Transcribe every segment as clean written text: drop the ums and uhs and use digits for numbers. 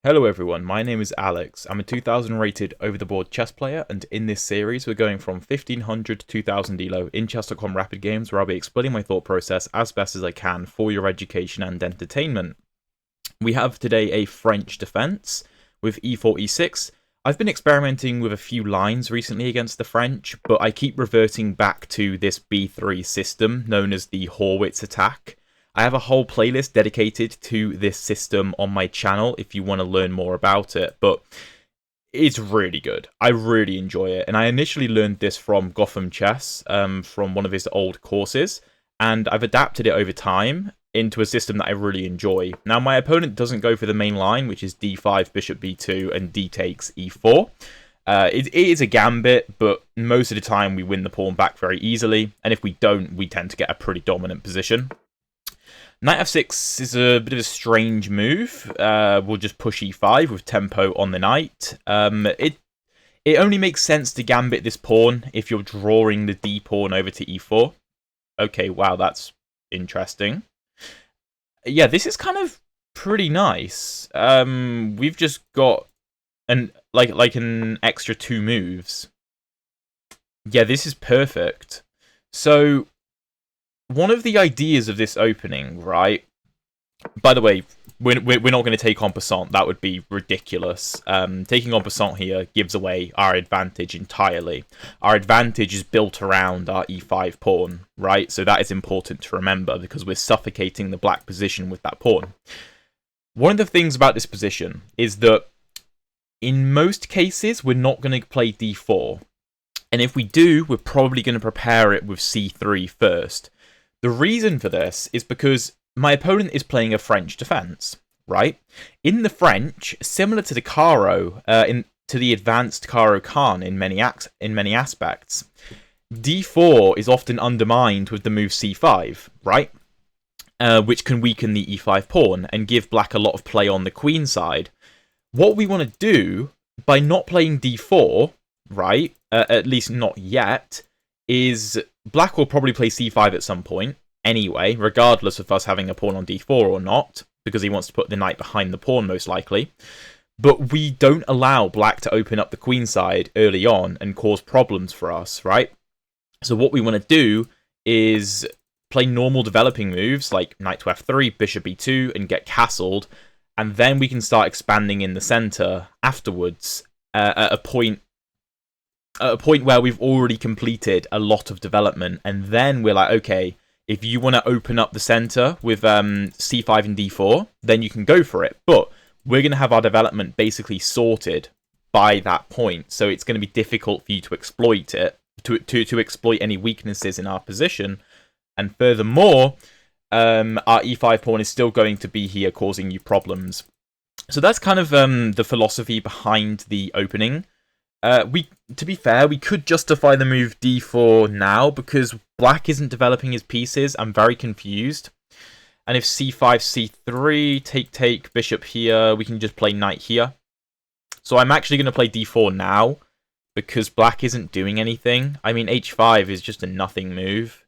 Hello everyone, my name is Alex. I'm a 2000 rated over-the-board chess player, and in this series we're going from 1500 to 2000 elo in chess.com rapid games, where I'll be explaining my thought process as best as I can for your education and entertainment. We have today a French defense with e4, e6. I've been experimenting with a few lines recently against the French, but I keep reverting back to this b3 system known as the Horwitz attack. I have a whole playlist dedicated to this system on my channel if you want to learn more about it, but it's really good. I really enjoy it, and I initially learned this from Gotham Chess, from one of his old courses, and I've adapted it over time into a system that I really enjoy. Now, my opponent doesn't go for the main line, which is d5, bishop b2, and d takes e4. It is a gambit, but most of the time we win the pawn back very easily, and if we don't, we tend to get a pretty dominant position. Knight f6 is a bit of a strange move. We'll just push e5 with tempo on the knight. It only makes sense to gambit this pawn if you're drawing the d pawn over to e4. Okay, wow, that's interesting. Yeah, this is kind of pretty nice. We've just got an extra two moves. Yeah, this is perfect. So one of the ideas of this opening, right? By the way, we're not going to take en passant. That would be ridiculous. Taking en passant here gives away our advantage entirely. Our advantage is built around our e5 pawn, right? So that is important to remember because we're suffocating the black position with that pawn. One of the things about this position is that in most cases, we're not going to play d4. And if we do, we're probably going to prepare it with c3 first. The reason for this is because my opponent is playing a French defense, right? In the French, similar to the Caro, to the advanced Caro-Kann in many aspects, d4 is often undermined with the move c5, right? Which can weaken the e5 pawn and give black a lot of play on the queen side. What we want to do by not playing d4, right, at least not yet, is black will probably play c5 at some point anyway, regardless of us having a pawn on d4 or not, because he wants to put the knight behind the pawn most likely. But we don't allow black to open up the queen side early on and cause problems for us, right? So what we want to do is play normal developing moves like knight to f3, bishop e2, and get castled, and then we can start expanding in the center afterwards at a point where we've already completed a lot of development, and then we're like, okay, if you want to open up the center with c5 and d4, then you can go for it. But we're going to have our development basically sorted by that point, so it's going to be difficult for you to exploit it, to exploit any weaknesses in our position. And furthermore, our e5 pawn is still going to be here causing you problems. So that's kind of the philosophy behind the opening. To be fair, we could justify the move d4 now because black isn't developing his pieces. I'm very confused. And if c5, c3, take, bishop here, we can just play knight here. So I'm actually going to play d4 now because black isn't doing anything. I mean, h5 is just a nothing move.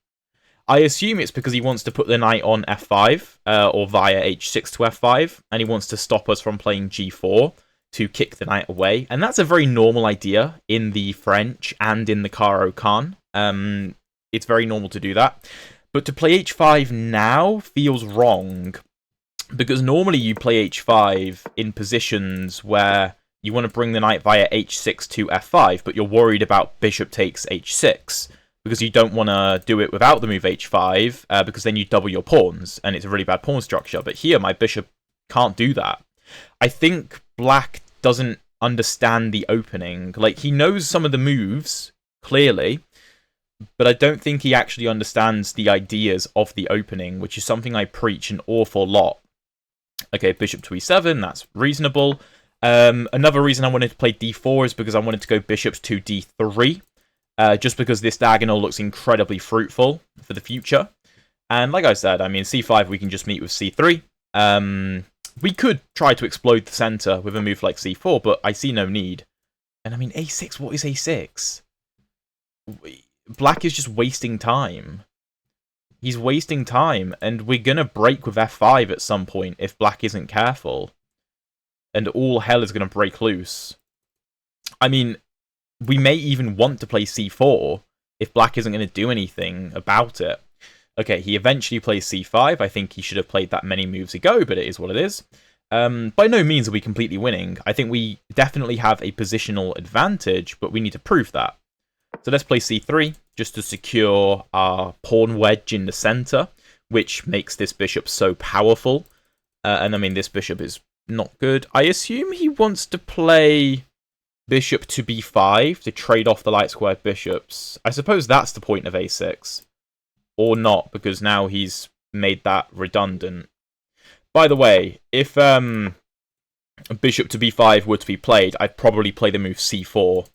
I assume it's because he wants to put the knight on f5 or via h6 to f5, and he wants to stop us from playing g4 to kick the knight away. And that's a very normal idea in the French and in the Caro-Kann. It's very normal to do that. But to play h5 now feels wrong, because normally you play h5 in positions where you want to bring the knight via h6 to f5, but you're worried about bishop takes h6, because you don't want to do it without the move h5, because then you double your pawns, and it's a really bad pawn structure. But here, my bishop can't do that. I think black doesn't understand the opening. Like, he knows some of the moves, clearly, but I don't think he actually understands the ideas of the opening, which is something I preach an awful lot. Okay, bishop to e7, that's reasonable. Another reason I wanted to play d4 is because I wanted to go bishops to d3, just because this diagonal looks incredibly fruitful for the future. And like I said, I mean, c5 we can just meet with c3. We could try to exploit the center with a move like c4, but I see no need. And I mean, a6, what is a6? Black is just wasting time. He's wasting time, and we're going to break with f5 at some point if black isn't careful. and all hell is going to break loose. I mean, we may even want to play c4 if black isn't going to do anything about it. Okay, he eventually plays c5. I think he should have played that many moves ago, but it is what it is. By no means are we completely winning. I think we definitely have a positional advantage, but we need to prove that. So let's play c3, just to secure our pawn wedge in the center, which makes this bishop so powerful. And I mean, this bishop is not good. I assume he wants to play bishop to b5 to trade off the light squared bishops. I suppose that's the point of a6. Or not, because now he's made that redundant. By the way, if bishop to b5 were to be played, I'd probably play the move c4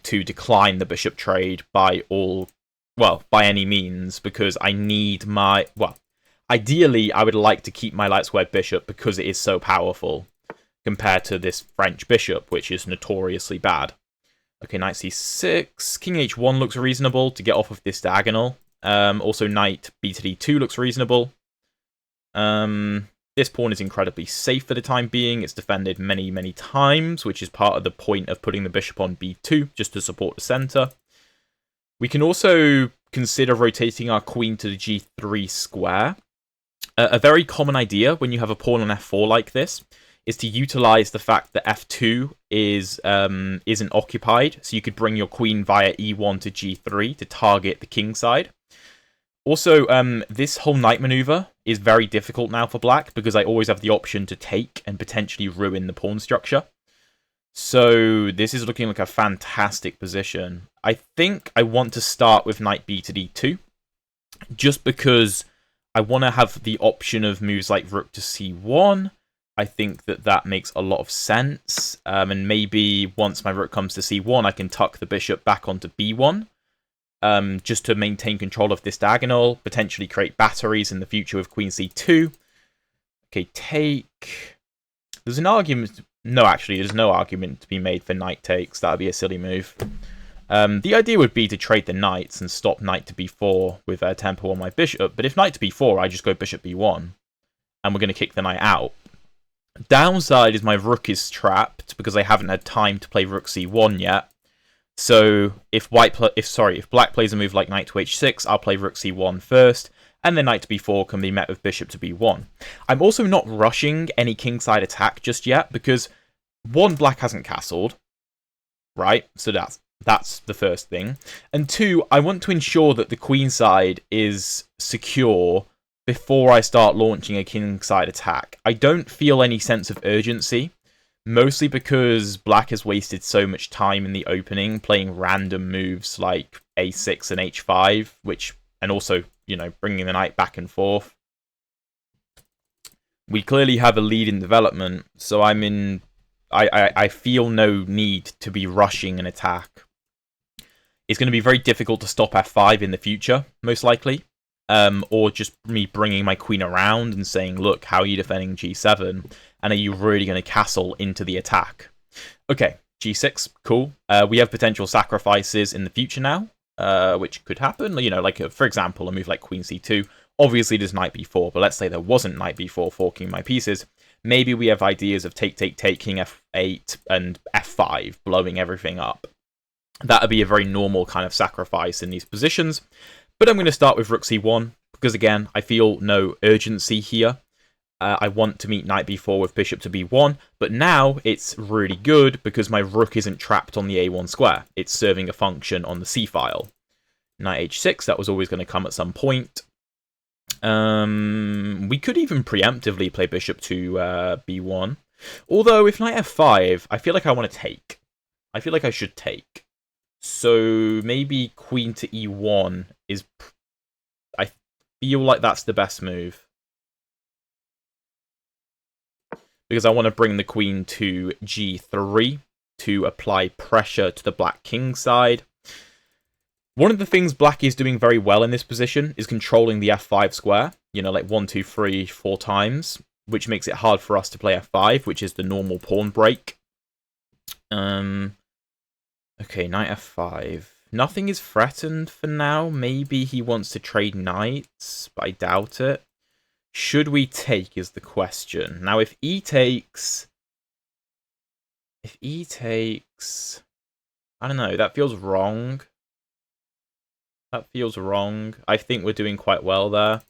to decline the bishop trade by any means, because I need my... Well, ideally, I would like to keep my light squared bishop because it is so powerful compared to this French bishop, which is notoriously bad. Okay, knight c6. King h1 looks reasonable to get off of this diagonal. Also, knight b to d2 looks reasonable. This pawn is incredibly safe for the time being. It's defended many, many times, which is part of the point of putting the bishop on b2, just to support the center. We can also consider rotating our queen to the g3 square. A very common idea when you have a pawn on f4 like this is to utilize the fact that f2 isn't occupied, so you could bring your queen via e1 to g3 to target the king side. Also, this whole knight maneuver is very difficult now for black, because I always have the option to take and potentially ruin the pawn structure. So this is looking like a fantastic position. I think I want to start with knight b to d2, just because I want to have the option of moves like rook to c1. I think that makes a lot of sense. And maybe once my rook comes to c1, I can tuck the bishop back onto b1. Just to maintain control of this diagonal, potentially create batteries in the future with queen c2. Okay, take. There's an argument. No, actually, there's no argument to be made for knight takes. That would be a silly move. The idea would be to trade the knights and stop knight to b4 with tempo on my bishop. But if knight to b4, I just go bishop b1. And we're going to kick the knight out. Downside is my rook is trapped because I haven't had time to play rook c1 yet. So if black plays a move like knight to h6, I'll play rook c1 first, and then knight to b4 can be met with bishop to b1. I'm also not rushing any kingside attack just yet, because one, black hasn't castled, right? So that's the first thing. And two, I want to ensure that the queenside is secure before I start launching a kingside attack. I don't feel any sense of urgency. Mostly because black has wasted so much time in the opening playing random moves like a6 and h5, and also, bringing the knight back and forth. We clearly have a lead in development, so I feel no need to be rushing an attack. It's going to be very difficult to stop f5 in the future, most likely. Or just me bringing my queen around and saying, look, how are you defending g7? And are you really going to castle into the attack? Okay, g6, cool. We have potential sacrifices in the future now, which could happen. For example, a move like queen c2. Obviously, there's knight b4, but let's say there wasn't knight b4 forking my pieces. Maybe we have ideas of taking f8 and f5, blowing everything up. That would be a very normal kind of sacrifice in these positions. But I'm going to start with rook c1, because again, I feel no urgency here. I want to meet knight b4 with bishop to b1, but now it's really good because my rook isn't trapped on the a1 square. It's serving a function on the c file. Knight h6, that was always going to come at some point. We could even preemptively play bishop to b1. Although, if knight f5, I feel like I want to take. I feel like I should take. So maybe queen to e1 is... I feel like that's the best move. Because I want to bring the queen to g3 to apply pressure to the black king side. One of the things black is doing very well in this position is controlling the f5 square. Like 1, 2, 3, 4 times. Which makes it hard for us to play f5, which is the normal pawn break. Okay, knight f5. Nothing is threatened for now. Maybe he wants to trade knights, but I doubt it. Should we take is the question. Now, if e takes, If e takes... I don't know, that feels wrong. That feels wrong. I think we're doing quite well there.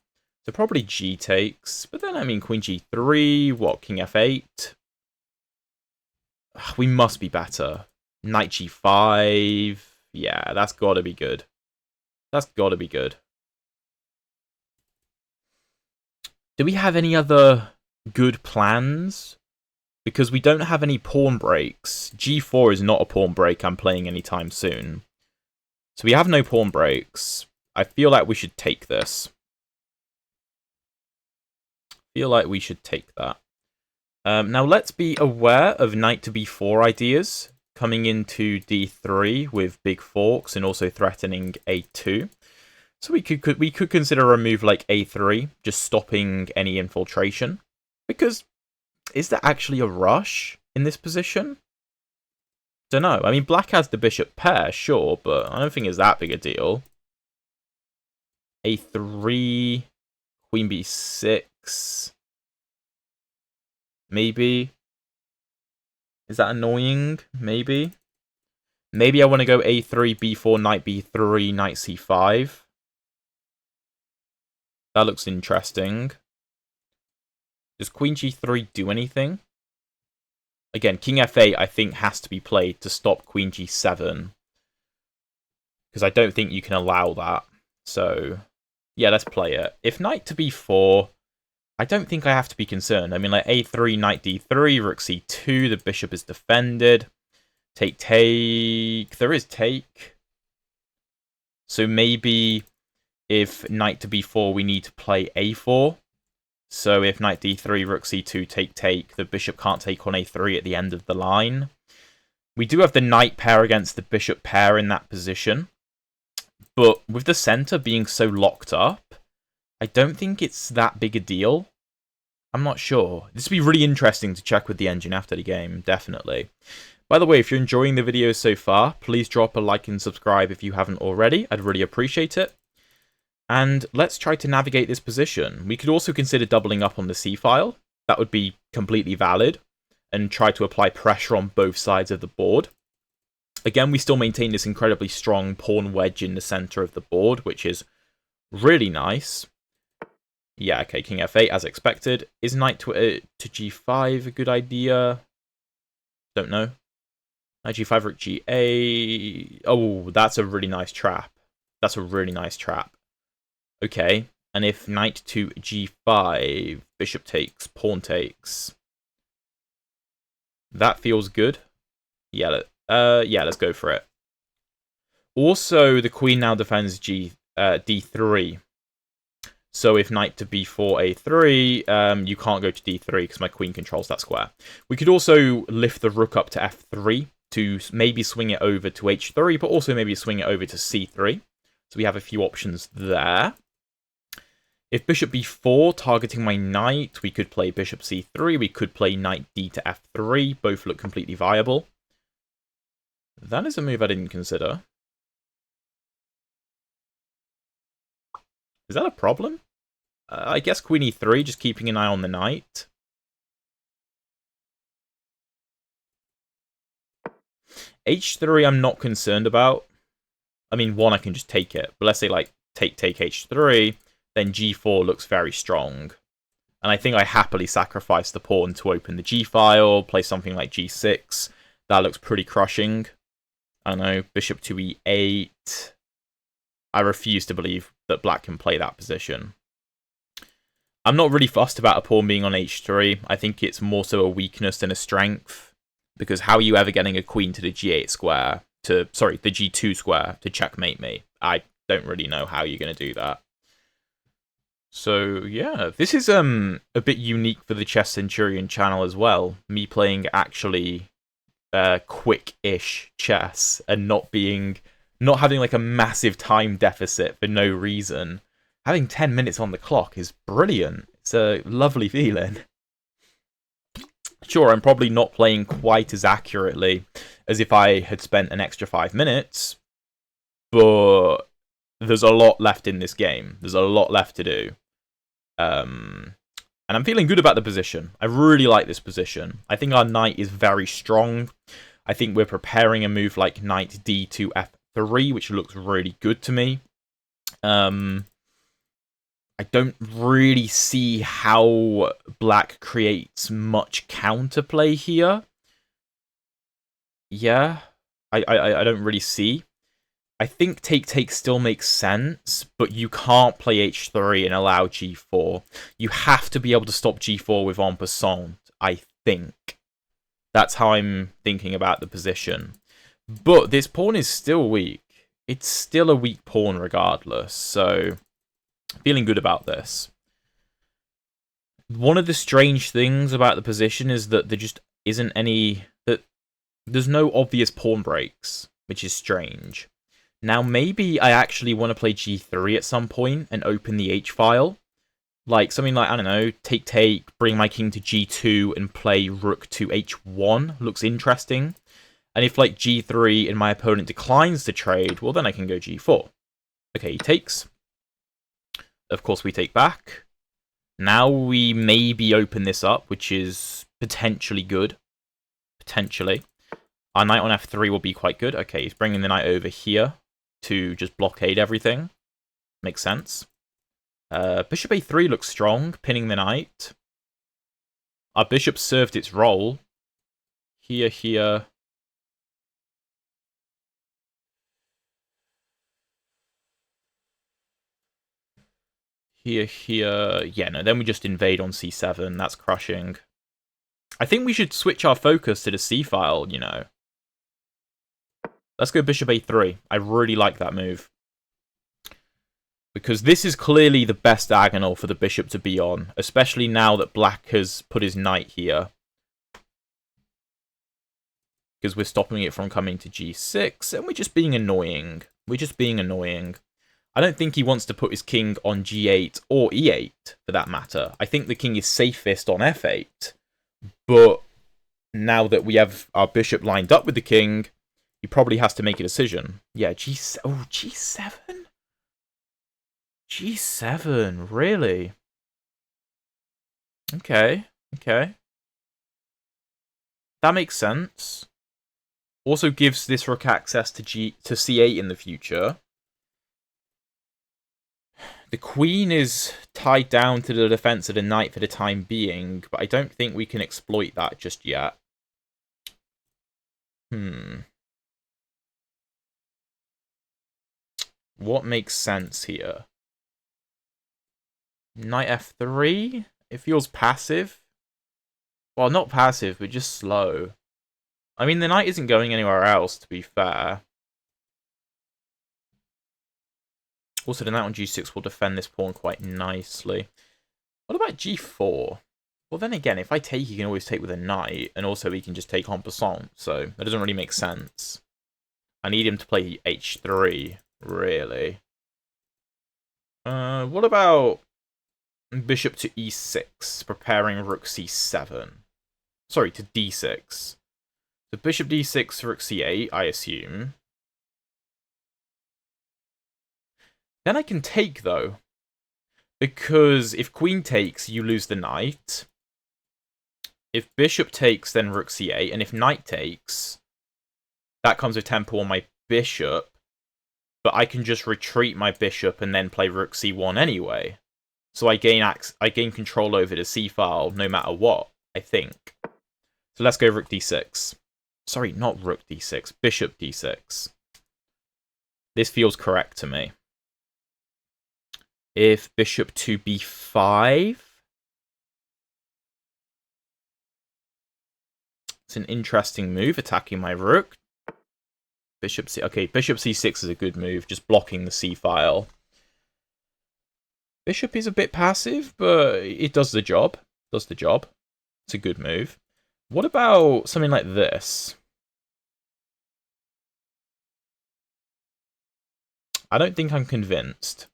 So probably g takes. But then, I mean, queen g3, what, king f8? We must be better. Knight g5. Yeah, that's got to be good. That's got to be good. Do we have any other good plans? Because we don't have any pawn breaks. G4 is not a pawn break I'm playing anytime soon. So we have no pawn breaks. I feel like we should take this. Feel like we should take that. Now let's be aware of knight to b4 ideas coming into d3 with big forks and also threatening a2. So we could consider a move like a3, just stopping any infiltration. Because is there actually a rush in this position? Don't know. I mean, black has the bishop pair, sure, but I don't think it's that big a deal. a3, queen b6. Maybe. Is that annoying? Maybe. Maybe I want to go a3, b4, knight b3, knight c5. That looks interesting. Does queen g3 do anything? Again, king f8 I think has to be played to stop queen g7. Because I don't think you can allow that. So, yeah, let's play it. If knight to b4... I don't think I have to be concerned. I mean, like a3, knight d3, rook c2, the bishop is defended. Take, take. There is take. So maybe if knight to b4, we need to play a4. So if knight d3, rook c2, take, take, the bishop can't take on a3 at the end of the line. We do have the knight pair against the bishop pair in that position. But with the center being so locked up, I don't think it's that big a deal. I'm not sure. This would be really interesting to check with the engine after the game, definitely. By the way, if you're enjoying the video so far, please drop a like and subscribe if you haven't already. I'd really appreciate it. And let's try to navigate this position. We could also consider doubling up on the c-file. That would be completely valid. And try to apply pressure on both sides of the board. Again, we still maintain this incredibly strong pawn wedge in the center of the board, which is really nice. Yeah, okay, king f8 as expected. Is knight to g5 a good idea? Don't know. Knight g5, rook g8. Oh, that's a really nice trap. That's a really nice trap. Okay, and if knight to g5, bishop takes, pawn takes. That feels good. Yeah, yeah, let's go for it. Also, the queen now defends d3. So if knight to b4, a3, you can't go to d3 because my queen controls that square. We could also lift the rook up to f3 to maybe swing it over to h3, but also maybe swing it over to c3. So we have a few options there. If bishop b4, targeting my knight, we could play bishop c3. We could play knight d to f3. Both look completely viable. That is a move I didn't consider. Is that a problem? I guess queen e3, just keeping an eye on the knight. h3 I'm not concerned about. I mean, one, I can just take it. But let's say, like, take h3, then g4 looks very strong. And I think I happily sacrifice the pawn to open the g-file, play something like g6. That looks pretty crushing. I don't know, bishop to e8. I refuse to believe that black can play that position. I'm not really fussed about a pawn being on h3. I think it's more so a weakness than a strength. Because how are you ever getting a queen to the g8 square? The g2 square to checkmate me? I don't really know how you're going to do that. So, yeah. This is a bit unique for the Chess Centurion channel as well. Me playing actually quick-ish chess and not having like a massive time deficit for no reason. Having 10 minutes on the clock is brilliant. It's a lovely feeling. Sure, I'm probably not playing quite as accurately as if I had spent an extra 5 minutes, but there's a lot left in this game. There's a lot left to do. And I'm feeling good about the position. I really like this position. I think our knight is very strong. I think we're preparing a move like knight d2 f3, which looks really good to me. I don't really see how black creates much counterplay here. Yeah, I don't really see. I think take still makes sense, but you can't play h3 and allow g4. You have to be able to stop g4 with en passant, I think. That's how I'm thinking about the position. But this pawn is still weak. It's still a weak pawn regardless, so feeling good about this. One of the strange things about the position is that there just isn't any... There's no obvious pawn breaks, which is strange. Now, maybe I actually want to play g3 at some point and open the h-file. Like, something like, I don't know, take, bring my king to g2 and play rook to h1. Looks interesting. And if, like, g3 and my opponent declines to trade, well, then I can go g4. Okay, he takes. Of course, we take back. Now we maybe open this up, which is potentially good. Potentially. Our knight on f3 will be quite good. Okay, he's bringing the knight over here to just blockade everything. Makes sense. Bishop a3 looks strong, pinning the knight. Our bishop served its role. Here. Here. Yeah, no, then we just invade on c7. That's crushing. I think we should switch our focus to the c-file, you know. Let's go bishop a3. I really like that move. Because this is clearly the best diagonal for the bishop to be on, especially now that black has put his knight here. Because we're stopping it from coming to g6, and we're just being annoying. I don't think he wants to put his king on g8 or e8, for that matter. I think the king is safest on f8. But now that we have our bishop lined up with the king, he probably has to make a decision. Yeah, oh, g7? G7, really? Okay. That makes sense. Also gives this rook access to c8 in the future. The queen is tied down to the defense of the knight for the time being, but I don't think we can exploit that just yet. What makes sense here? Knight f3? It feels passive. Well, not passive, but just slow. I mean, the knight isn't going anywhere else, to be fair. Also, the knight on g6 will defend this pawn quite nicely. What about g4? Well, then again, if I take, he can always take with a knight, and also he can just take en passant, so that doesn't really make sense. I need him to play h3, really. What about bishop to e6, preparing rook c7? Sorry, to d6. So bishop d6, rook c8, I assume. Then I can take, though. Because if queen takes, you lose the knight. If bishop takes, then rook c8. And if knight takes, that comes with tempo on my bishop. But I can just retreat my bishop and then play rook c1 anyway. So I gain control over the c-file no matter what, I think. So let's go rook d6. Sorry, not rook d6. Bishop d6. This feels correct to me. If bishop to b5... It's an interesting move, attacking my rook. Bishop c... Okay, bishop c6 is a good move, just blocking the c-file. Bishop is a bit passive, but it does the job. It's a good move. What about something like this? I don't think I'm convinced.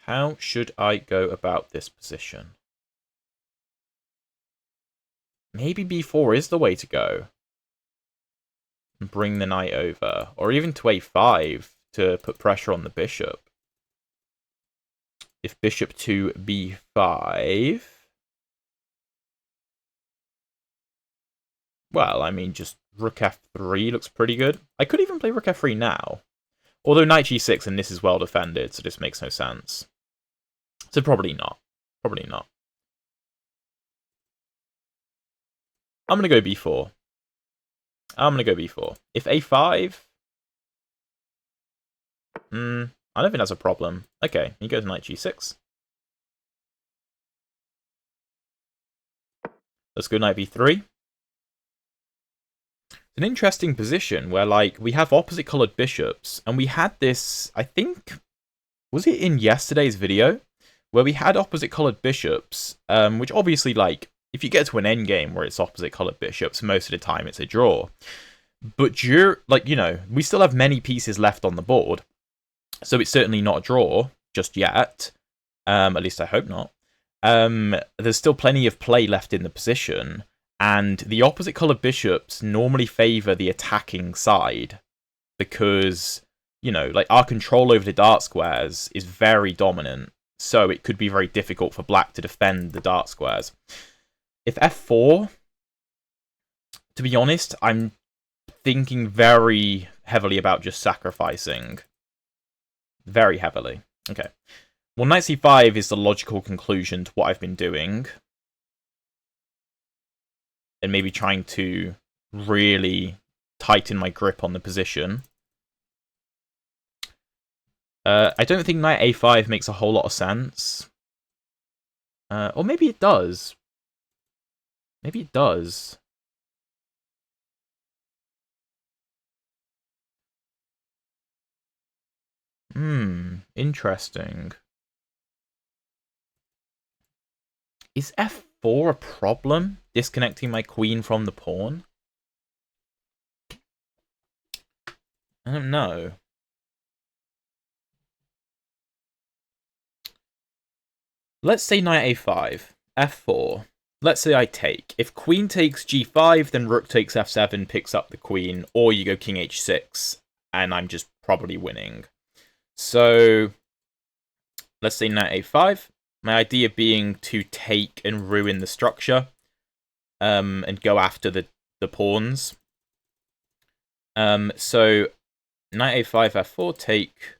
How should I go about this position? maybe b4 is the way to go. And bring the knight over. Or even to a5 to put pressure on the bishop. If bishop to b5... Well, I mean, just rook f3 looks pretty good. I could even play rook f3 now. Although knight g6 and this is well defended, so this makes no sense. So probably not. Probably not. I'm going to go b4. I'm going to go b4. If a5... I don't think that's a problem. Okay, he goes knight g6. Let's go knight b3. It's an interesting position where, like, we have opposite coloured bishops, and we had this, I think, was it in yesterday's video? Where we had opposite coloured bishops, which obviously, like, if you get to an endgame where it's opposite coloured bishops, most of the time it's a draw. But, like, you know, we still have many pieces left on the board, so it's certainly not a draw just yet. At least I hope not. There's still plenty of play left in the position, and the opposite coloured bishops normally favour the attacking side because, you know, like, our control over the dart squares is very dominant, so it could be very difficult for black to defend the dart squares. If f4, to be honest, I'm thinking very heavily about just sacrificing. Very heavily. Okay. Well, knight c5 is the logical conclusion to what I've been doing. And maybe trying to really tighten my grip on the position. I don't think knight a5 makes a whole lot of sense. Or maybe it does. Maybe it does. Interesting. Is f4 a problem? Disconnecting my queen from the pawn? I don't know. Let's say knight a5, f4. Let's say I take. If queen takes g5, then rook takes f7, picks up the queen, or you go king h6, and I'm just probably winning. So, let's say knight a5. My idea being to take and ruin the structure, and go after the pawns. So, knight a5, f4, take.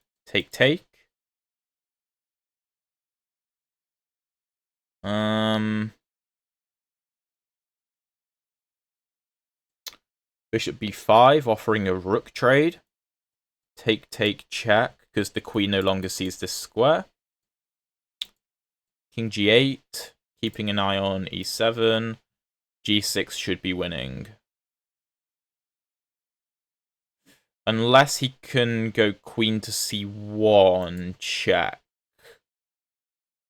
Bishop b5, offering a rook trade. Take, check, because the queen no longer sees this square. King g8, keeping an eye on e7. g6 should be winning. Unless he can go queen to c1, check.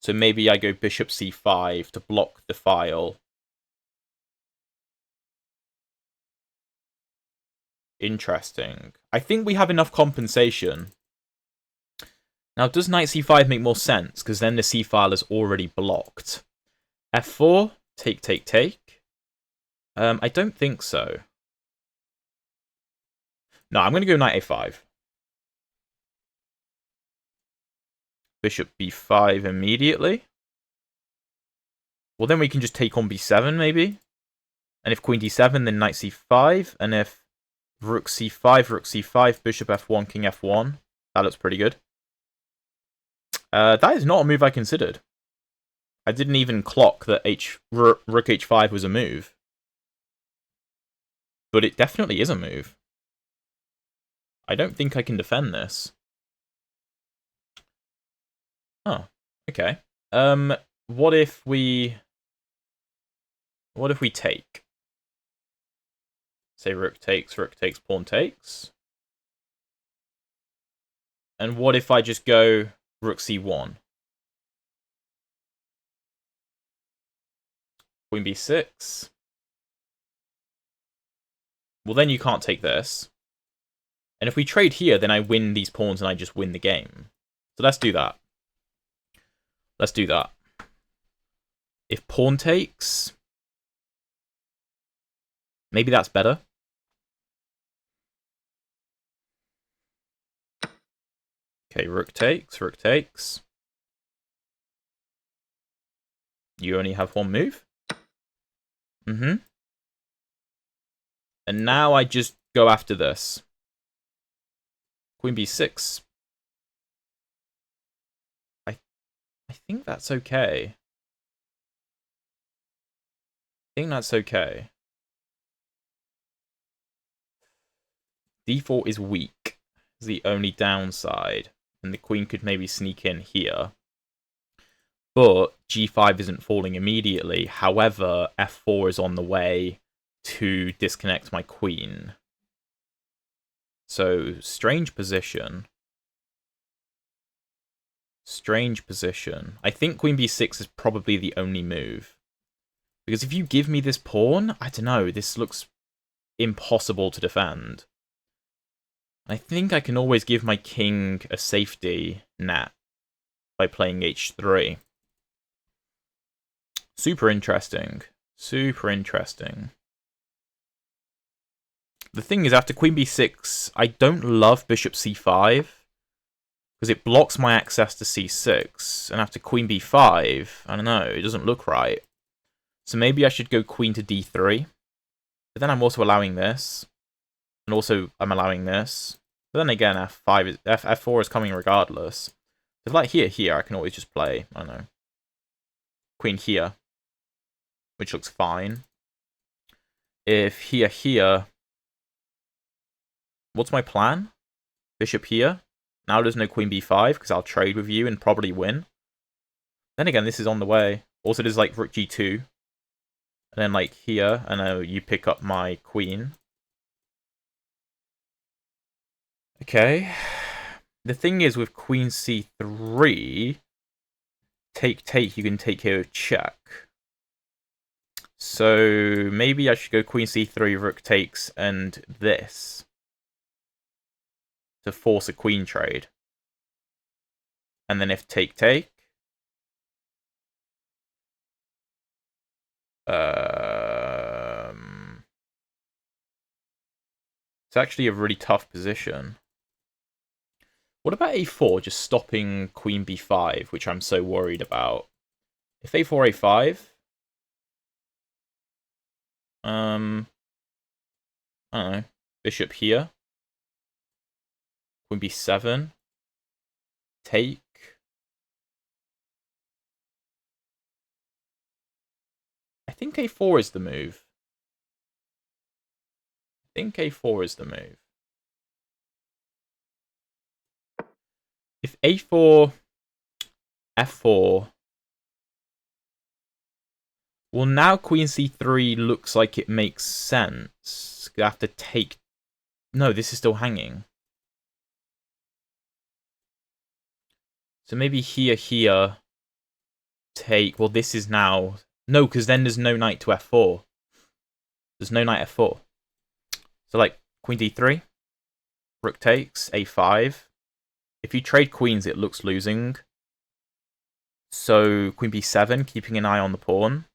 So maybe I go bishop c5 to block the file. Interesting. I think we have enough compensation. Now, does knight c5 make more sense? Because then the c file is already blocked. f4, take. I don't think so. No, I'm going to go knight a5. Bishop b5 immediately. Well, then we can just take on b7, maybe. And if queen d7, then knight c5. And if rook c5, bishop f1, king f1. That looks pretty good. That is not a move I considered. I didn't even clock that rook h5 was a move. But it definitely is a move. I don't think I can defend this. Oh, okay. What if we take? Say rook takes, pawn takes. And what if I just go rook c1? Queen b6. Well, then you can't take this. And if we trade here, then I win these pawns and I just win the game. So let's do that. Let's do that. If pawn takes, Maybe that's better. Okay, rook takes, rook takes. You only have one move. Mm-hmm. And now I just go after this. Queen b6. I think that's okay. I think that's okay. d4 is weak. Is the only downside. And the queen could maybe sneak in here. But g5 isn't falling immediately. However, f4 is on the way to disconnect my queen. So, strange position. Strange position. I think queen b6 is probably the only move. Because if you give me this pawn, I don't know, this looks impossible to defend. I think I can always give my king a safety net by playing h3. Super interesting. Super interesting. The thing is, after queen b6, I don't love bishop c5. Because it blocks my access to c6. And after queen b5, I don't know, it doesn't look right. So maybe I should go queen to d3. But then I'm also allowing this. And also I'm allowing this. But then again, f4 is coming regardless. If like here, I can always just play, I don't know, queen here. Which looks fine. If here... What's my plan? Bishop here. Now there's no queen b5, because I'll trade with you and probably win. Then again, this is on the way. Also, there's like rook g2. And then like here, and you pick up my queen. Okay. The thing is, with queen c3, take, you can take here with check. So maybe I should go queen c3, rook takes, and this. To force a queen trade. And then if take. It's actually a really tough position. What about a4, just stopping queen b5, which I'm so worried about? If a4, a5... I don't know. Bishop here. Queen b7. Take. I think a4 is the move. If a4, f4... Well, now queen c3 looks like it makes sense. You have to take... No, this is still hanging. So maybe here, take... Well, this is now... No, because then there's no knight to f4. There's no knight f4. So, like, queen d3. Rook takes, a5. If you trade queens, it looks losing. So, queen b7, keeping an eye on the pawn.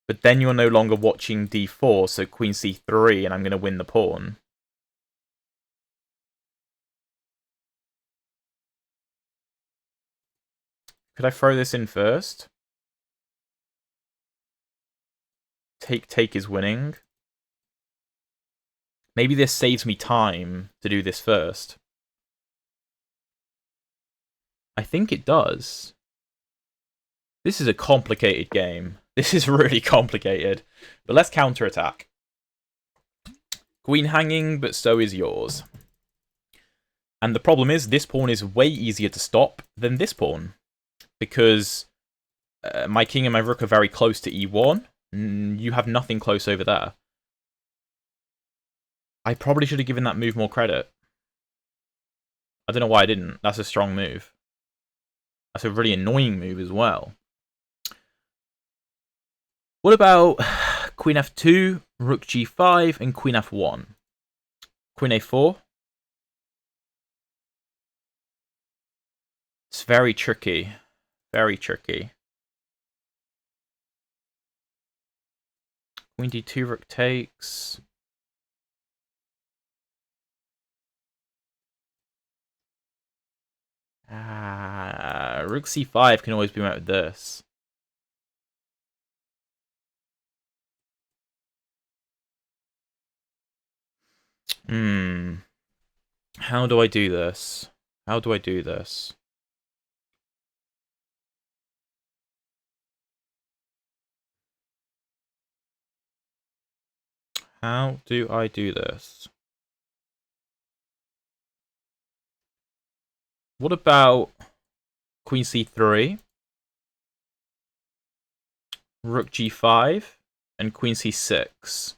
But then you're no longer watching d4, so queen c3, and I'm going to win the pawn. Could I throw this in first? Take is winning. Maybe this saves me time to do this first. I think it does. This is a complicated game. This is really complicated. But let's counterattack. Queen hanging, but so is yours. And the problem is, this pawn is way easier to stop than this pawn. Because my king and my rook are very close to e1. You have nothing close over there. I probably should have given that move more credit. I don't know why I didn't. That's a strong move. That's a really annoying move as well. What about queen f2, rook g5, and queen f1? Queen a4. It's very tricky. Very tricky. Queen d2, rook takes. Rook c5 can always be met with this. How do I do this? How do I do this? How do I do this? What about Queen c3, Rook g5, and Queen c6?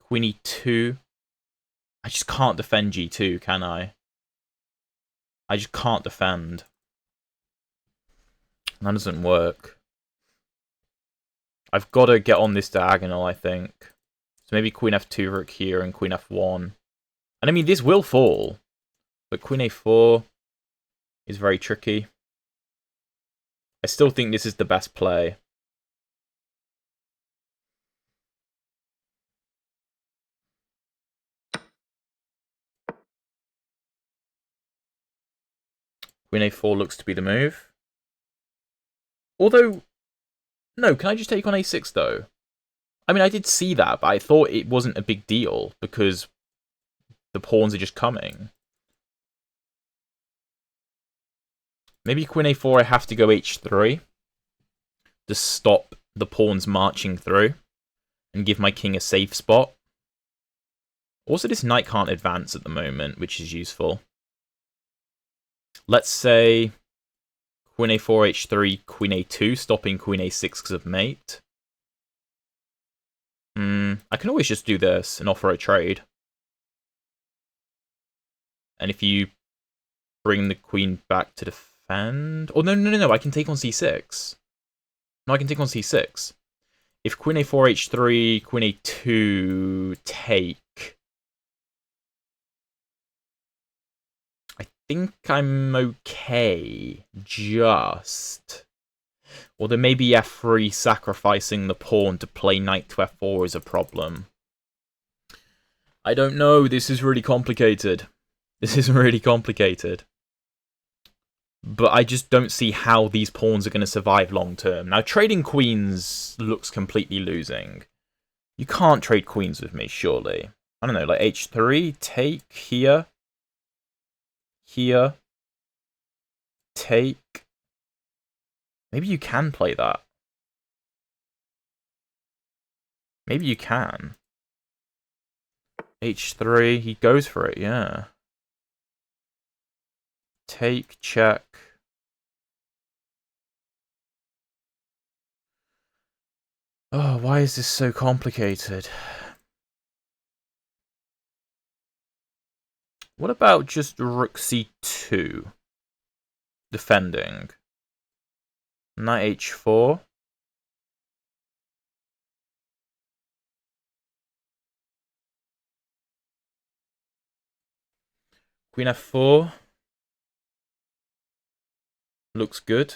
Queen e2. I just can't defend g2, can I? I just can't defend. That doesn't work. I've got to get on this diagonal, I think. So maybe Queen f2, Rook here, and Queen f1. And I mean, this will fall. But Queen a4 is very tricky. I still think this is the best play. Queen a4 looks to be the move. Although, no, can I just take on a6 though? I mean, I did see that, but I thought it wasn't a big deal because the pawns are just coming. Maybe Queen a4 I have to go h3 to stop the pawns marching through and give my king a safe spot. Also, this knight can't advance at the moment, which is useful. Let's say Queen a4, h3, Queen a2, stopping Queen a6 because of mate. I can always just do this and offer a trade. And if you bring the queen back to defend... Oh, no, I can take on c6. No, I can take on c6. If Queen a4, h3, Queen a2 take... I think I'm okay. Just... Although maybe f3 sacrificing the pawn to play knight to f4 is a problem. I don't know. This is really complicated. This is really complicated. But I just don't see how these pawns are going to survive long term. Now, trading queens looks completely losing. You can't trade queens with me, surely. I don't know, like h3, take, here. Here. Take. Maybe you can play that. Maybe you can. h3, he goes for it, yeah. Take, check. Oh, why is this so complicated? What about just Rook c2? Defending. Knight h4. Queen f4. Looks good.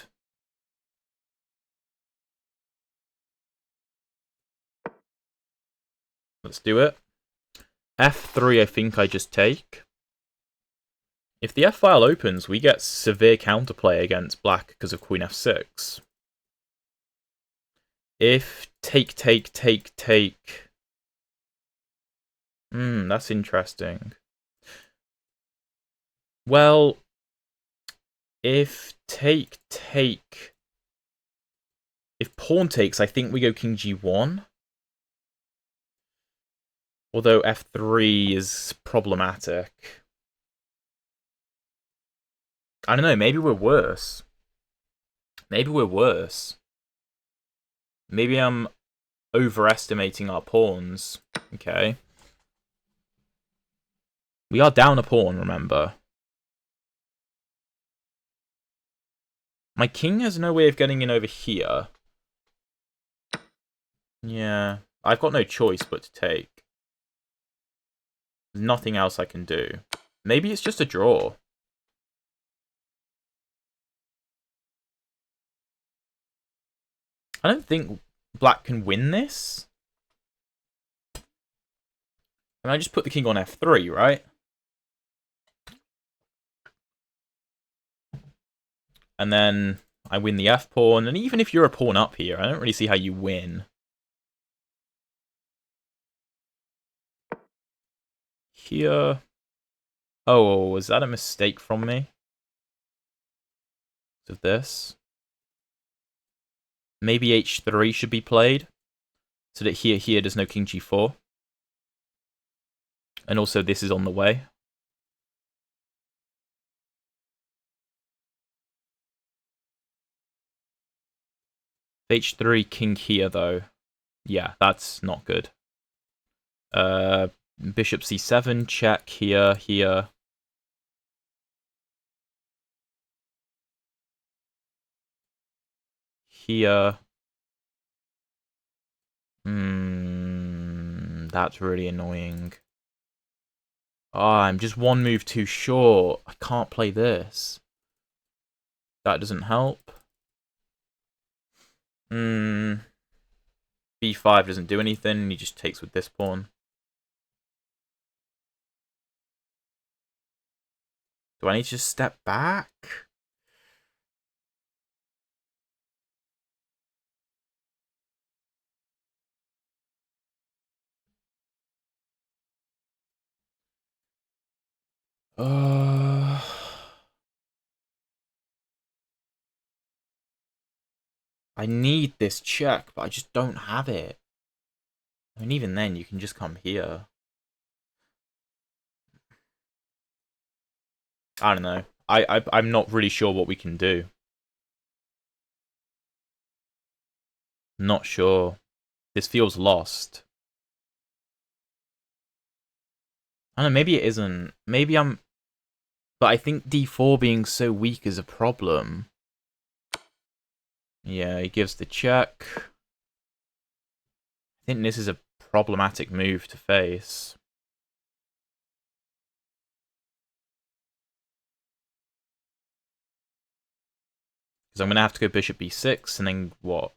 Let's do it. f3 I think I just take. If the f-file opens, we get severe counterplay against black because of Queen f6. If take... That's interesting. Well, if take... If pawn takes, I think we go king g1. Although f3 is problematic. I don't know, maybe we're worse. Maybe we're worse. Maybe I'm overestimating our pawns. Okay. We are down a pawn, remember. My king has no way of getting in over here. Yeah, I've got no choice but to take. There's nothing else I can do. Maybe it's just a draw. I don't think black can win this. And I just put the king on f3, right? And then I win the f-pawn. And even if you're a pawn up here, I don't really see how you win. Here. Oh, was that a mistake from me? Of this. Maybe h3 should be played. So that here there's no king g4. And also this is on the way. h3, king here, though. Yeah, that's not good. Bishop c7, check, here. Here. That's really annoying. Oh, I'm just one move too short. I can't play this. That doesn't help. b5 doesn't do anything. He just takes with this pawn. Do I need to just step back? I need this check, but I just don't have it. I mean, even then, you can just come here. I don't know. I'm not really sure what we can do. Not sure. This feels lost. I don't know, maybe it isn't. Maybe I'm... But I think d4 being so weak is a problem. Yeah, he gives the check. I think this is a problematic move to face. Because I'm going to have to go bishop b6 and then what?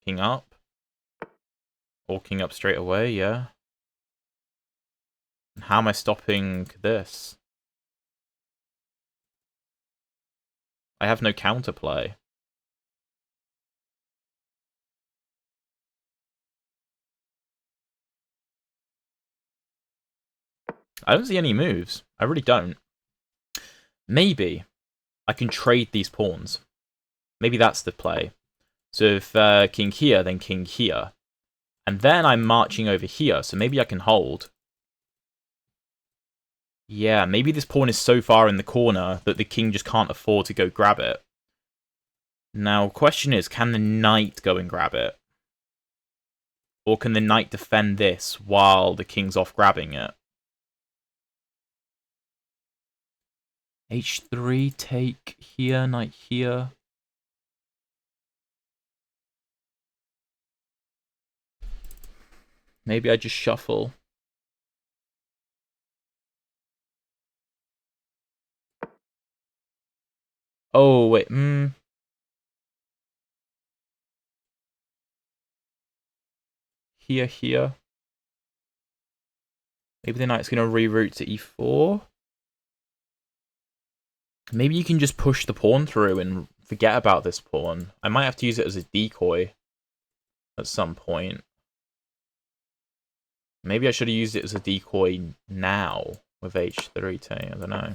King up? Or king up straight away, yeah. How am I stopping this? I have no counterplay. I don't see any moves. I really don't. Maybe I can trade these pawns. Maybe that's the play. So if king here, then king here. And then I'm marching over here, so maybe I can hold. Yeah, maybe this pawn is so far in the corner that the king just can't afford to go grab it. Now, question is, can the knight go and grab it? Or can the knight defend this while the king's off grabbing it? h3, take here, knight here. Maybe I just shuffle. Oh, wait, Here. Maybe the knight's going to reroute to e4. Maybe you can just push the pawn through and forget about this pawn. I might have to use it as a decoy at some point. Maybe I should have used it as a decoy now with h3 take. I don't know.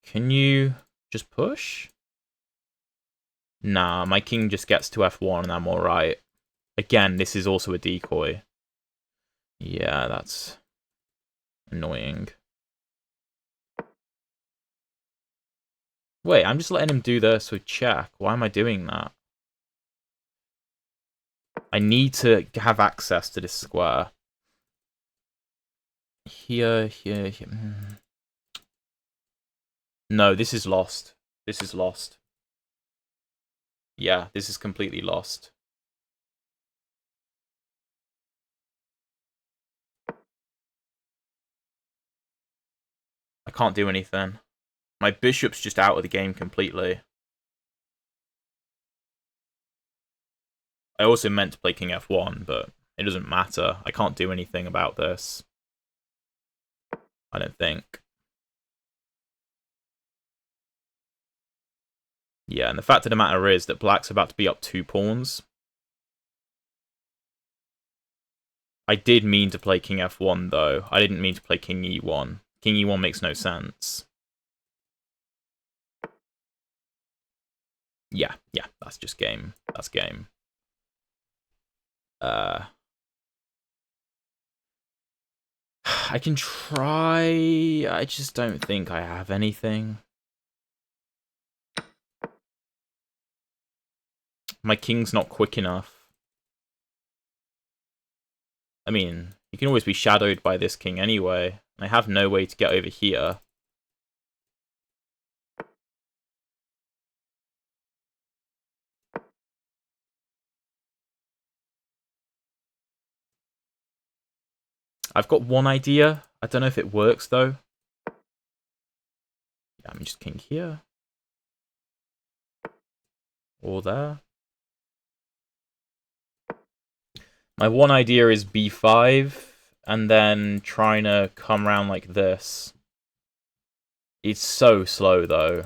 Can you just push? Nah, my king just gets to f1 and I'm alright. Again, this is also a decoy. Yeah, that's annoying. Wait, I'm just letting him do this with check. Why am I doing that? I need to have access to this square. Here. No, this is lost. This is lost. Yeah, this is completely lost. I can't do anything. My bishop's just out of the game completely. I also meant to play king f1, but it doesn't matter. I can't do anything about this. I don't think. Yeah, and the fact of the matter is that black's about to be up 2 pawns. I did mean to play king f1, though. I didn't mean to play king e1. King e1 makes no sense. Yeah, that's just game. That's game. I can try. I just don't think I have anything. My king's not quick enough. I mean, you can always be shadowed by this king anyway. I have no way to get over here. I've got one idea. I don't know if it works, though. Yeah, I'm just king here. Or there. My one idea is b5, and then trying to come around like this. It's so slow, though.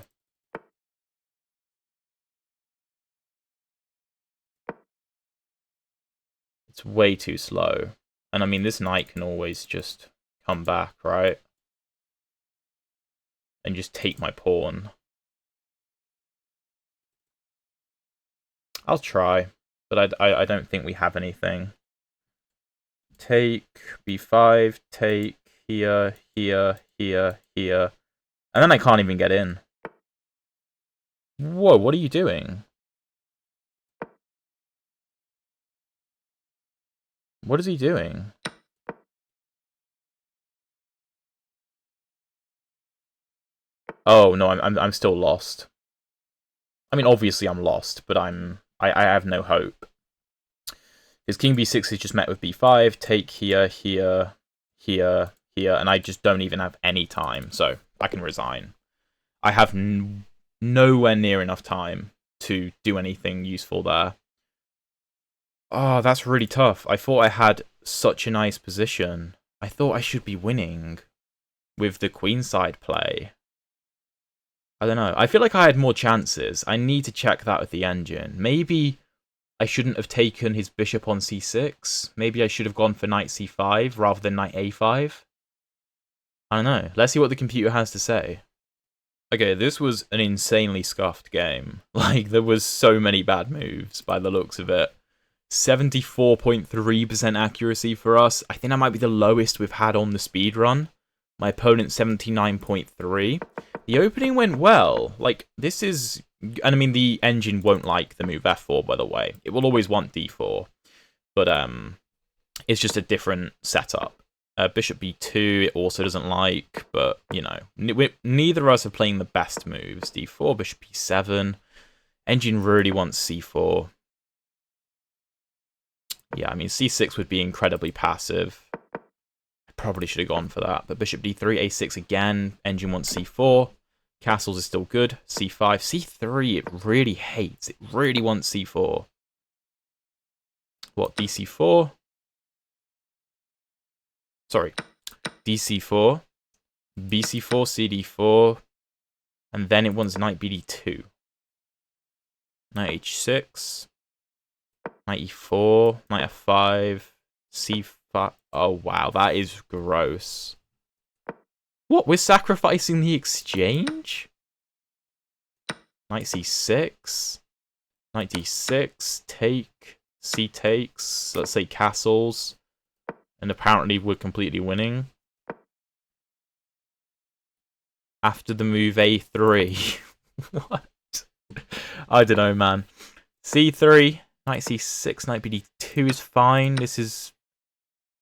It's way too slow. And I mean, this knight can always just come back, right? And just take my pawn. I'll try, but I don't think we have anything. Take, b5, take, here, here, here, here. And then I can't even get in. Whoa, what are you doing? What is he doing? Oh no, I'm still lost. I mean, obviously I'm lost, but I have no hope. His king b6 is just met with b5, take here, here, here, here, and I just don't even have any time, so I can resign. I have nowhere near enough time to do anything useful there. Oh, that's really tough. I thought I had such a nice position. I thought I should be winning with the queenside play. I don't know. I feel like I had more chances. I need to check that with the engine. Maybe I shouldn't have taken his bishop on c6. Maybe I should have gone for knight c5 rather than knight a5. I don't know. Let's see what the computer has to say. Okay, this was an insanely scuffed game. Like, there was so many bad moves by the looks of it. 74.3% accuracy for us. I think that might be the lowest we've had on the speedrun. My opponent 79.3. The opening went well. Like, this is... And I mean, the engine won't like the move f4, by the way. It will always want d4. But, it's just a different setup. Bishop b2, it also doesn't like, but, you know. Neither of us are playing the best moves. d4, bishop b7. Engine really wants c4. Yeah, I mean, c6 would be incredibly passive. I probably should have gone for that. But bishop d3, a6 again. Engine wants c4. Castles is still good. c5. c3, it really hates. It really wants c4. What, dc4? Sorry. dc4. bc4, cd4. And then it wants knight bd2. Knight h6. Knight e4, knight f5, c5. Oh, wow, that is gross. What, we're sacrificing the exchange? Knight c6, knight d6, take, c takes, let's say castles. And apparently we're completely winning. After the move a3. What? I don't know, man. c3. Knight c6, knight bd2 is fine. This is...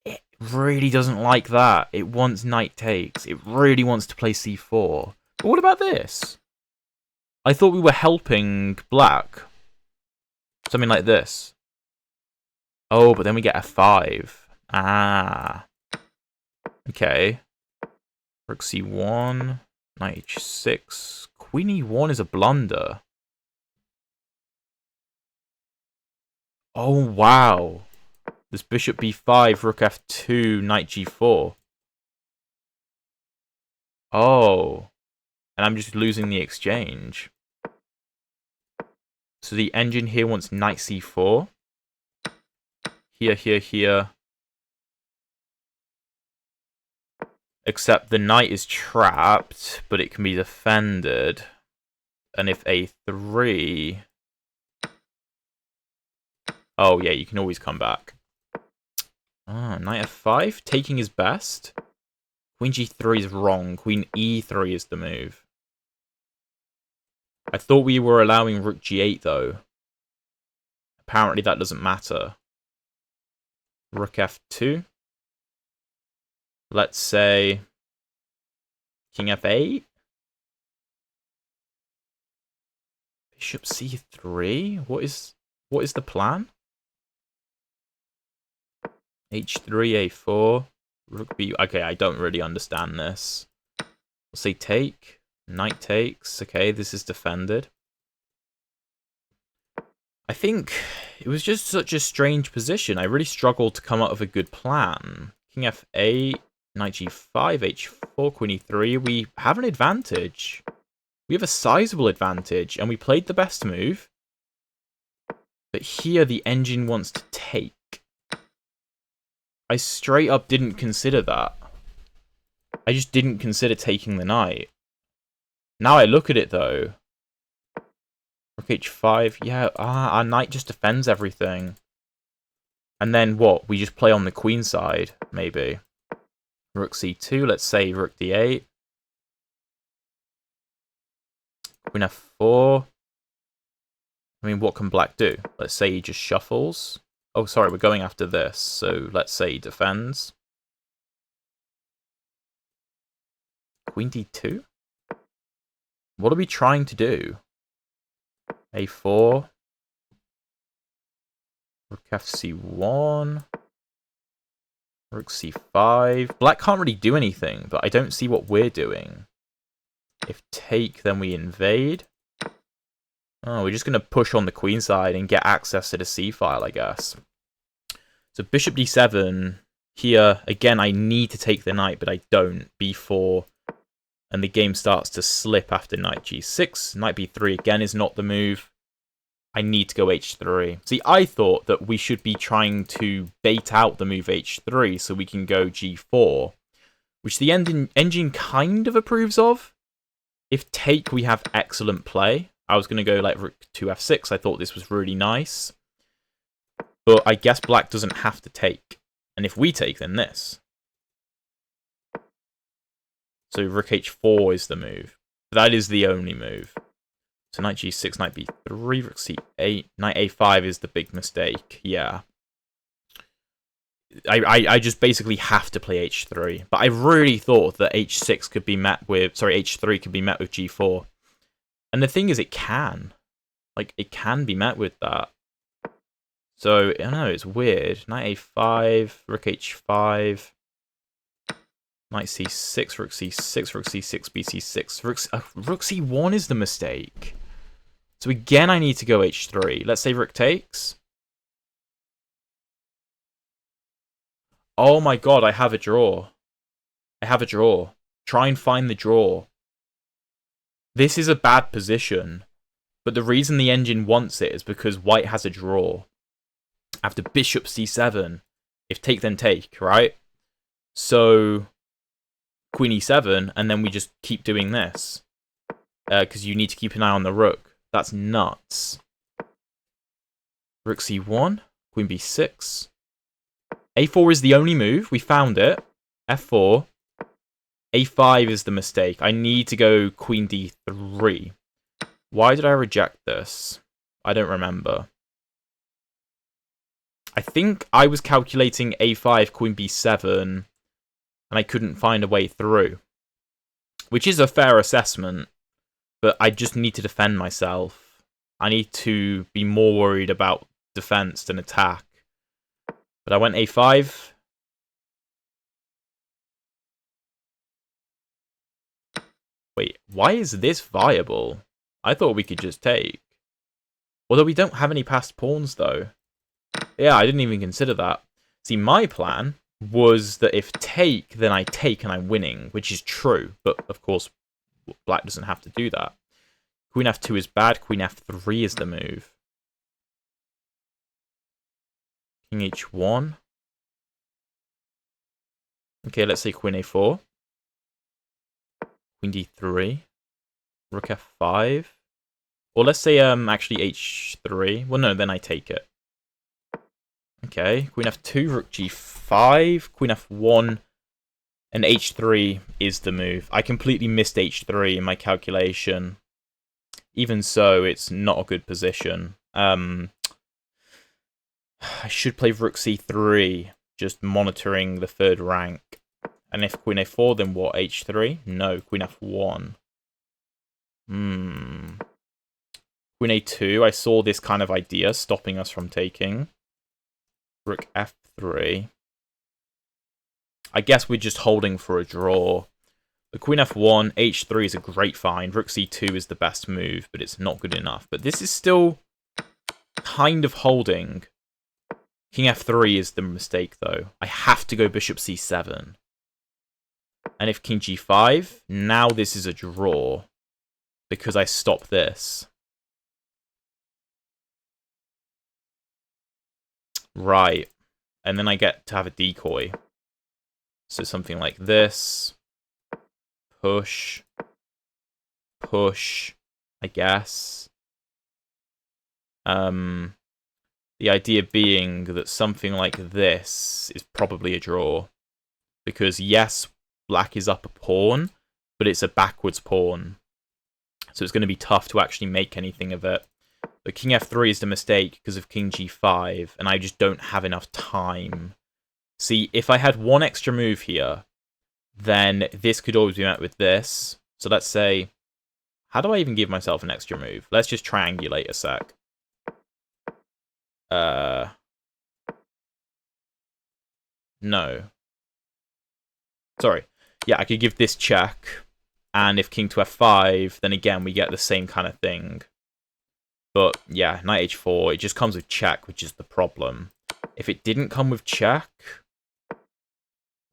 It really doesn't like that. It wants knight takes. It really wants to play c4. But what about this? I thought we were helping black. Something like this. Oh, but then we get f5. Ah. Okay. Rook c1. Knight h6. Queen e1 is a blunder. Oh, wow. This bishop b5, rook f2, knight g4. Oh. And I'm just losing the exchange. So the engine here wants knight c4. Here, here, here. Except the knight is trapped, but it can be defended. And if a3... Oh, yeah, you can always come back. Ah, knight f5. Taking is best. Queen g3 is wrong. Queen e3 is the move. I thought we were allowing rook g8, though. Apparently that doesn't matter. Rook f2. Let's say king f8. Bishop c3. What is the plan? h3, a4. Rook b. Okay, I don't really understand this. We'll say take. Knight takes. Okay, this is defended. I think it was just such a strange position. I really struggled to come up with a good plan. King f8, knight g5, h4, queen e3. We have an advantage. We have a sizable advantage, and we played the best move. But here the engine wants to take. I straight up didn't consider that. I just didn't consider taking the knight. Now I look at it, though. Rook h5. Yeah, our knight just defends everything. And then what? We just play on the queen side, maybe. Rook c2. Let's say rook d8. Queen f4. I mean, what can black do? Let's say he just shuffles. Oh, sorry, we're going after this. So let's say he defends. Queen d2? What are we trying to do? a4. Rook fc1. Rook c5. Black can't really do anything, but I don't see what we're doing. If take, then we invade. Oh, we're just going to push on the queen side and get access to the c-file, I guess. So bishop d7. Here, again, I need to take the knight, but I don't. b4. And the game starts to slip after knight g6. Knight b3 again is not the move. I need to go h3. See, I thought that we should be trying to bait out the move h3 so we can go g4, which the engine kind of approves of. If take, we have excellent play. I was going to go like rook to f6. I thought this was really nice. But I guess black doesn't have to take. And if we take, then this. So rook h4 is the move. That is the only move. So knight g6, knight b3, rook c8, knight a5 is the big mistake. Yeah. I just basically have to play h3. But I really thought that h6 could be met with... Sorry, h3 could be met with g4. And the thing is, it can. Like, it can be met with that. So, I don't know, it's weird. Knight a5, rook h5... Knight c6, rook c6, rook c6, bc6. Rook c1 is the mistake. So again, I need to go h3. Let's say rook takes. Oh my god, I have a draw. I have a draw. Try and find the draw. This is a bad position. But the reason the engine wants it is because white has a draw. After bishop c7. If take, then take, right? So... Queen e7, and then we just keep doing this. Because you need to keep an eye on the rook. That's nuts. Rook c1, queen b6. a4 is the only move. We found it. f4. a5 is the mistake. I need to go queen d3. Why did I reject this? I don't remember. I think I was calculating a5, queen b7... and I couldn't find a way through. Which is a fair assessment, but I just need to defend myself. I need to be more worried about defense than attack. But I went a5. Wait, why is this viable? I thought we could just take. Although we don't have any passed pawns, though. Yeah, I didn't even consider that. See, my plan was that if take, then I take and I'm winning, which is true. But, of course, black doesn't have to do that. Queen f2 is bad. Queen f3 is the move. King h1. Okay, let's say queen a4. Queen d3. Rook f5. Or let's say actually h3. Well, no, then I take it. Okay, queen f2, rook g5, queen f1, and h3 is the move. I completely missed h3 in my calculation. Even so, it's not a good position. I should play rook c3, just monitoring the third rank. And if queen a4, then what, h3? No, queen f1. Queen a2, I saw this kind of idea stopping us from taking. Rook f3. I guess we're just holding for a draw. The queen f1, h3 is a great find. Rook c2 is the best move, but it's not good enough. But this is still kind of holding. King f3 is the mistake, though. I have to go bishop c7. And if king g5, now this is a draw. Because I stop this. Right. And then I get to have a decoy. So something like this. Push. Push. I guess. The idea being that something like this is probably a draw. Because yes, black is up a pawn, but it's a backwards pawn. So it's going to be tough to actually make anything of it. But king f3 is the mistake because of king g5, and I just don't have enough time. See, if I had one extra move here, then this could always be met with this. So let's say, how do I even give myself an extra move? Let's just triangulate a sec. No. Sorry. Yeah, I could give this check, and if king to f5, then again, we get the same kind of thing. But yeah, knight h4, it just comes with check, which is the problem. If it didn't come with check,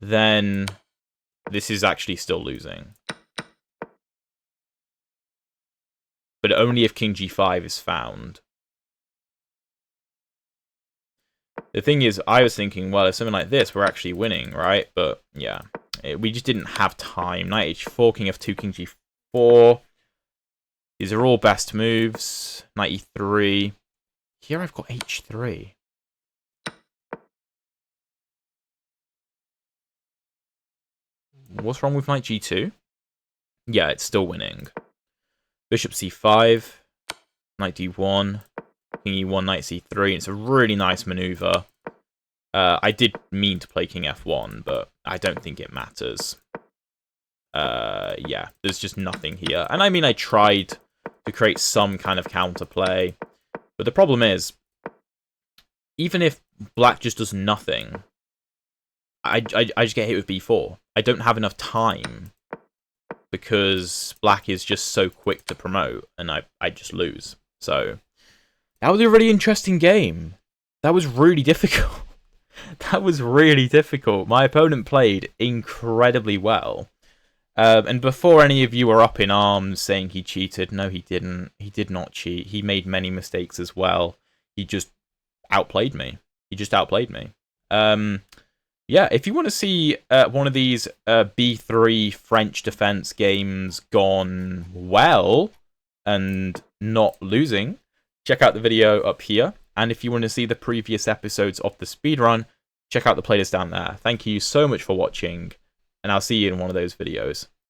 then this is actually still losing. But only if king g5 is found. The thing is, I was thinking, well, if something like this, we're actually winning, right? But yeah, we just didn't have time. Knight h4, king f2, king g4. These are all best moves. Knight e3. Here I've got h3. What's wrong with knight g2? Yeah, it's still winning. Bishop c5. Knight d1. King e1, knight c3. It's a really nice maneuver. I did mean to play king f1, but I don't think it matters. Yeah, there's just nothing here. And I mean, I tried to create some kind of counterplay. But the problem is, even if black just does nothing, I just get hit with b4. I don't have enough time because black is just so quick to promote, and I just lose. So that was a really interesting game. That was really difficult. That was really difficult. My opponent played incredibly well. And before any of you were up in arms saying he cheated, no, he didn't. He did not cheat. He made many mistakes as well. He just outplayed me. He just outplayed me. Yeah, if you want to see one of these B3 French defense games gone well and not losing, check out the video up here. And if you want to see the previous episodes of the speedrun, check out the playlist down there. Thank you so much for watching, and I'll see you in one of those videos.